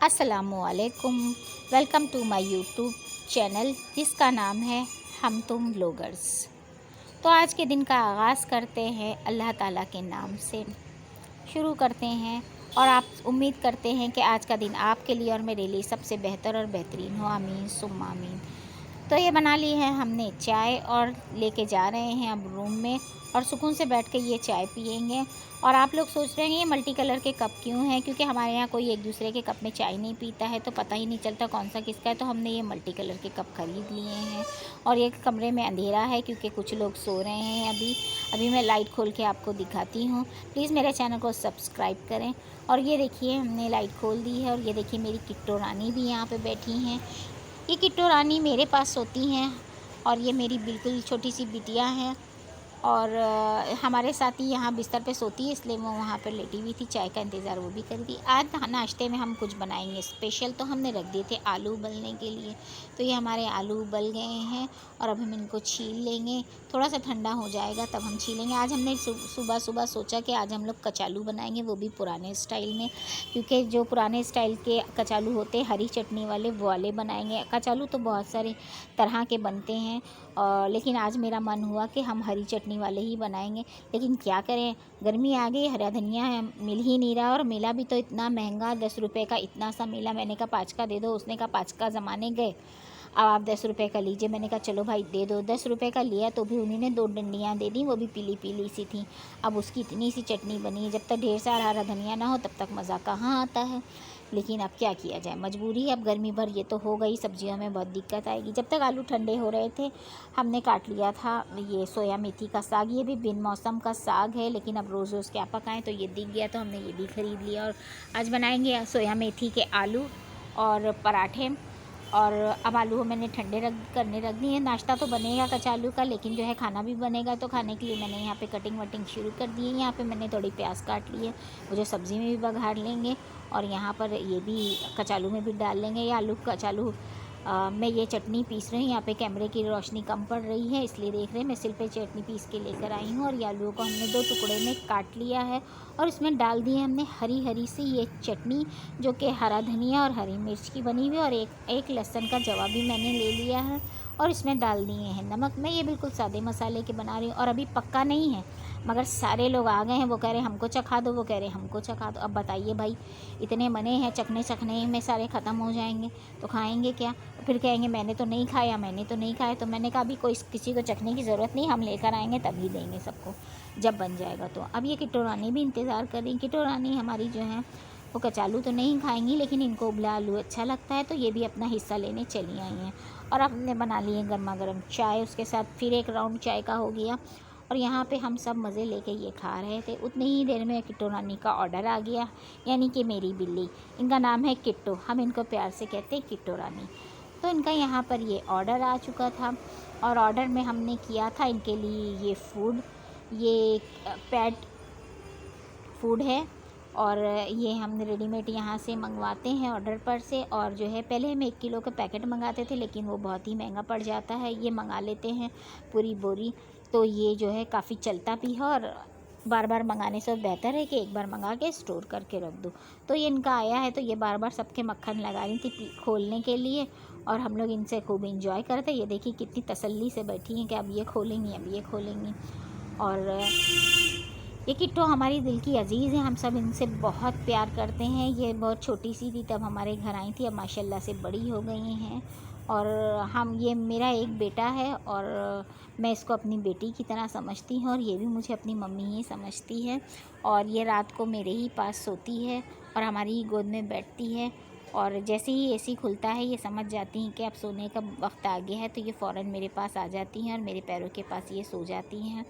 अस्सलामुअलैकुम। Welcome to my YouTube channel जिसका नाम है हम तुम ब्लॉगर्स। तो आज के दिन का आगाज़ करते हैं अल्लाह ताला के नाम से शुरू करते हैं और आप उम्मीद करते हैं कि आज का दिन आपके लिए और मेरे लिए सबसे बेहतर और बेहतरीन हो। आमीन सुम्मा आमीन। तो ये बना ली है हमने चाय और लेके जा रहे हैं अब रूम में और सुकून से बैठ के ये चाय पियेंगे। और आप लोग सोच रहे हैं ये मल्टी कलर के कप क्यों हैं, क्योंकि हमारे यहाँ कोई एक दूसरे के कप में चाय नहीं पीता है तो पता ही नहीं चलता कौन सा किसका है, तो हमने ये मल्टी कलर के कप ख़रीद लिए हैं। और ये कमरे में अंधेरा है क्योंकि कुछ लोग सो रहे हैं अभी मैं लाइट खोल के आपको दिखाती हूँ। प्लीज़ मेरे चैनल को सब्सक्राइब करें। और ये देखिए हमने लाइट खोल दी है और ये देखिए मेरी किट्टो रानी भी यहाँ पर बैठी हैं। ये किट्टो रानी मेरे पास सोती हैं और ये मेरी बिल्कुल छोटी सी बिटिया हैं और हमारे साथ ही यहाँ बिस्तर पे सोती है, इसलिए वो वहाँ पर लेटी हुई थी। चाय का इंतज़ार वो भी कर दी। आज नाश्ते में हम कुछ बनाएंगे स्पेशल, तो हमने रख दिए थे आलू उबलने के लिए। तो ये हमारे आलू उबल गए हैं और अब हम इनको छील लेंगे। थोड़ा सा ठंडा हो जाएगा तब हम छीलेंगे। आज हमने सुबह सुबह सोचा कि आज हम लोग कचालू बनाएंगे, वो भी पुराने स्टाइल में, क्योंकि जो पुराने स्टाइल के कचालू होते हैं हरी चटनी वाले, वो वाले बनाएंगे। कचालू तो बहुत सारे तरह के बनते हैं लेकिन आज मेरा मन हुआ कि हम हरी चटनी वाले ही बनाएंगे। लेकिन क्या करें, गर्मी आ गई, हरा धनिया मिल ही नहीं रहा और मिला भी तो इतना महंगा, 10 रुपये का इतना सा मिला। मैंने कहा 5 का दे दो, उसने कहा 5 का ज़माने गए, अब आप 10 रुपये का लीजिए। मैंने कहा चलो भाई दे दो। 10 रुपये का लिया तो भी उन्हीं ने 2 डंडियाँ दे दी, वो भी पीली पीली सी थी। अब उसकी इतनी सी चटनी बनी, जब तक ढेर सारा हरा धनिया ना हो तब तक मज़ा कहाँ आता है। लेकिन अब क्या किया जाए, मजबूरी है। अब गर्मी भर ये तो हो गई, सब्जियों में बहुत दिक्कत आएगी। जब तक आलू ठंडे हो रहे थे हमने काट लिया था ये सोया मेथी का साग। ये भी बिन मौसम का साग है, लेकिन अब रोज़ रोज़ क्या पकाएं, तो ये दिख गया तो हमने ये भी ख़रीद लिया। और आज बनाएंगे सोया मेथी के आलू और पराठे। और अब आलू मैंने ठंडे करने रख दिए हैं। नाश्ता तो बनेगा कचालू का, लेकिन जो है खाना भी बनेगा, तो खाने के लिए मैंने यहाँ पे कटिंग वटिंग शुरू कर दी है। यहाँ पे मैंने थोड़ी प्याज काट ली है, वो जो सब्ज़ी में भी बघार लेंगे और यहाँ पर ये भी कचालू में भी डाल लेंगे। ये आलू कचालू मैं ये चटनी पीस रही हूँ। यहाँ पे कैमरे की रोशनी कम पड़ रही है इसलिए देख रहे हैं, मैं सिल पे चटनी पीस के लेकर आई हूँ। और ये आलूओं को हमने 2 टुकड़े में काट लिया है और इसमें डाल दी है हमने हरी हरी सी ये चटनी, जो कि हरा धनिया और हरी मिर्च की बनी हुई, और एक लहसुन का जवा भी मैंने ले लिया है और इसमें डाल दिए हैं नमक। मैं ये बिल्कुल सादे मसाले के बना रही हूँ और अभी पक्का नहीं है, मगर सारे लोग आ गए हैं। वो कह रहे हैं हमको चखा दो, वो कह रहे हैं हमको चखा दो। अब बताइए भाई, इतने बने हैं, चखने में सारे ख़त्म हो जाएंगे तो खाएंगे क्या? फिर कहेंगे मैंने तो नहीं खाया, मैंने तो नहीं खाया। तो मैंने कहा अभी कोई किसी को चखने की ज़रूरत नहीं, हम लेकर आएंगे तभी देंगे सबको जब बन जाएगा। तो अब ये किट्टो रानी भी इंतज़ार कर रही। किट्टो रानी हमारी जो है वो कचालू तो नहीं खाएंगी, लेकिन इनको उबला आलू अच्छा लगता है, तो ये भी अपना हिस्सा लेने चली आई हैं। और अब हमने बना ली है गर्मा गर्म चाय, उसके साथ फिर एक राउंड चाय का हो गया। और यहाँ पे हम सब मज़े लेके ये खा रहे थे। उतनी ही देर में किट्टो रानी का ऑर्डर आ गया, यानी कि मेरी बिल्ली, इनका नाम है किट्टो, हम इनको प्यार से कहते हैं किट्टो रानी। तो इनका यहाँ पर ये ऑर्डर आ चुका था और ऑर्डर में हमने किया था इनके लिए ये फूड, ये पेट फूड है। और ये हम रेडीमेड यहाँ से मंगवाते हैं ऑर्डर पर से। और जो है पहले हम 1 किलो का पैकेट मंगाते थे, लेकिन वो बहुत ही महंगा पड़ जाता है, ये मंगा लेते हैं पूरी बोरी। तो ये जो है काफ़ी चलता भी है और बार बार मंगाने से बेहतर है कि एक बार मंगा के स्टोर करके रख दो। तो ये इनका आया है तो ये बार बार सबके मक्खन लगा रही थी खोलने के लिए और हम लोग इनसे खूब इंजॉय करते। ये देखिए कितनी तसल्ली से बैठी हैं कि अब ये खोलेंगी, अब ये खोलेंगी। और ये किट्टो हमारी दिल की अजीज़ है, हम सब इनसे बहुत प्यार करते हैं। ये बहुत छोटी सी थी तब हमारे घर आई थी, अब माशाल्लाह से बड़ी हो गई हैं। और ये मेरा एक बेटा है और मैं इसको अपनी बेटी की तरह समझती हूँ और ये भी मुझे अपनी मम्मी ही समझती है। और ये रात को मेरे ही पास सोती है और हमारी ही गोद में बैठती है। और जैसे ही एसी खुलता है ये समझ जाती हैं कि अब सोने का वक्त आ गया है, तो ये फ़ौरन मेरे पास आ जाती हैं और मेरे पैरों के पास ये सो जाती हैं।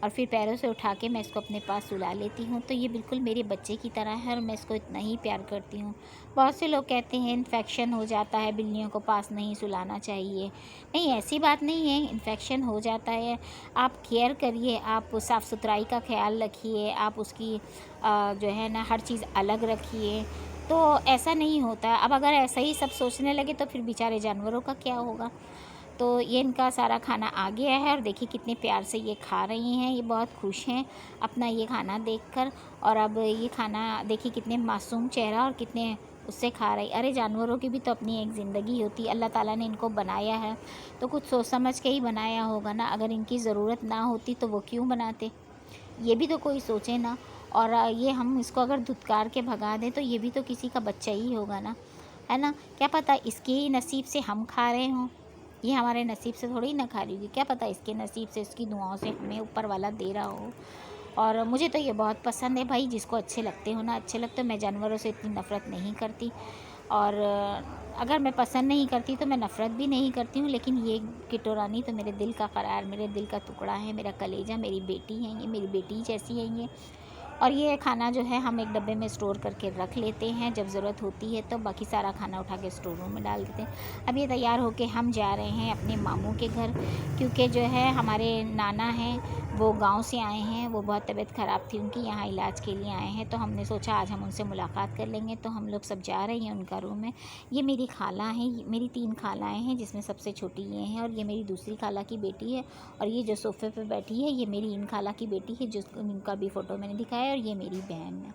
और फिर पैरों से उठा के मैं इसको अपने पास सुला लेती हूँ। तो ये बिल्कुल मेरे बच्चे की तरह है और मैं इसको इतना ही प्यार करती हूँ। बहुत से लोग कहते हैं इन्फेक्शन हो जाता है, बिल्लियों को पास नहीं सुलाना चाहिए। नहीं, ऐसी बात नहीं है, इन्फेक्शन हो जाता है। आप केयर करिए, आप साफ़ सुथराई का ख्याल रखिए, आप उसकी जो है ना हर चीज़ अलग रखिए, तो ऐसा नहीं होता। अब अगर ऐसा ही सब सोचने लगे तो फिर बेचारे जानवरों का क्या होगा। तो ये इनका सारा खाना आ गया है और देखिए कितने प्यार से ये खा रही हैं। ये बहुत खुश हैं अपना ये खाना देखकर। और अब ये खाना देखिए कितने मासूम चेहरा और कितने उससे खा रही। अरे जानवरों की भी तो अपनी एक ज़िंदगी होती है, अल्लाह ताला ने इनको बनाया है तो कुछ सोच समझ के ही बनाया होगा ना। अगर इनकी ज़रूरत ना होती तो वो क्यों बनाते, ये भी तो कोई सोचे ना। और ये हम इसको अगर धुतकार के भगा दें तो ये भी तो किसी का बच्चा ही होगा ना, है ना। क्या पता इसके ही नसीब से हम खा रहे हों, ये हमारे नसीब से थोड़ी ना खा रही होगी। क्या पता इसके नसीब से, इसकी दुआओं से हमें ऊपर वाला दे रहा हो। और मुझे तो ये बहुत पसंद है भाई, जिसको अच्छे लगते हो ना अच्छे लगते हो। मैं जानवरों से इतनी नफ़रत नहीं करती, और अगर मैं पसंद नहीं करती तो मैं नफ़रत भी नहीं करती हूँ। लेकिन ये किटो तो मेरे दिल का करार, मेरे दिल का टुकड़ा है, मेरा कलेजा, मेरी बेटी है ये, मेरी बेटी जैसी है ये। और ये खाना जो है हम एक डब्बे में स्टोर करके रख लेते हैं, जब ज़रूरत होती है तो बाकी सारा खाना उठा के स्टोर रूम में डाल देते हैं। अब ये तैयार होके हम जा रहे हैं अपने मामू के घर, क्योंकि जो है हमारे नाना हैं वो गांव से आए हैं, वो बहुत तबीयत ख़राब थी उनकी, यहाँ इलाज के लिए आए हैं। तो हमने सोचा आज हम उनसे मुलाकात कर लेंगे, तो हम लोग सब जा रहे हैं उनका रूम में। ये मेरी खाला हैं, मेरी 3 खालाएँ हैं जिसमें सबसे छोटी ये हैं, और ये मेरी दूसरी खाला की बेटी है, और ये जो सोफ़े पे बैठी है ये मेरी इन खाला की बेटी है, जिनका भी फ़ोटो मैंने दिखाया, और ये मेरी बहन है।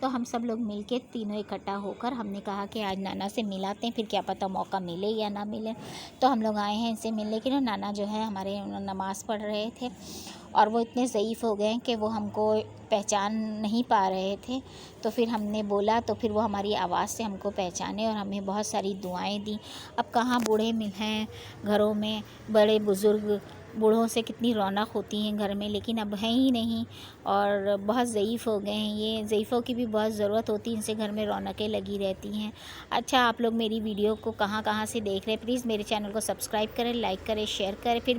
तो हम सब लोग मिलके तीनों इकट्ठा होकर हमने कहा कि आज नाना से मिलाते हैं, फिर क्या पता मौका मिले या ना मिले। तो हम लोग आए हैं इनसे मिलने के लिए। नाना जो है हमारे नमाज़ पढ़ रहे थे, और वो इतने ज़ईफ़ हो गए कि वो हमको पहचान नहीं पा रहे थे। तो फिर हमने बोला तो फिर वो हमारी आवाज़ से हमको पहचाने और हमें बहुत सारी दुआएं दी। अब कहाँ बूढ़े मिल हैं घरों में, बड़े बुज़ुर्ग, बूढ़ों से कितनी रौनक होती है घर में, लेकिन अब हैं ही नहीं, और बहुत ज़ईफ़ हो गए हैं ये। ज़ईफ़ों की भी बहुत ज़रूरत होती है, इनसे घर में रौनकें लगी रहती हैं। अच्छा, आप लोग मेरी वीडियो को कहाँ कहाँ से देख रहे हैं, प्लीज़ मेरे चैनल को सब्सक्राइब करें, लाइक करें, शेयर करें। फिर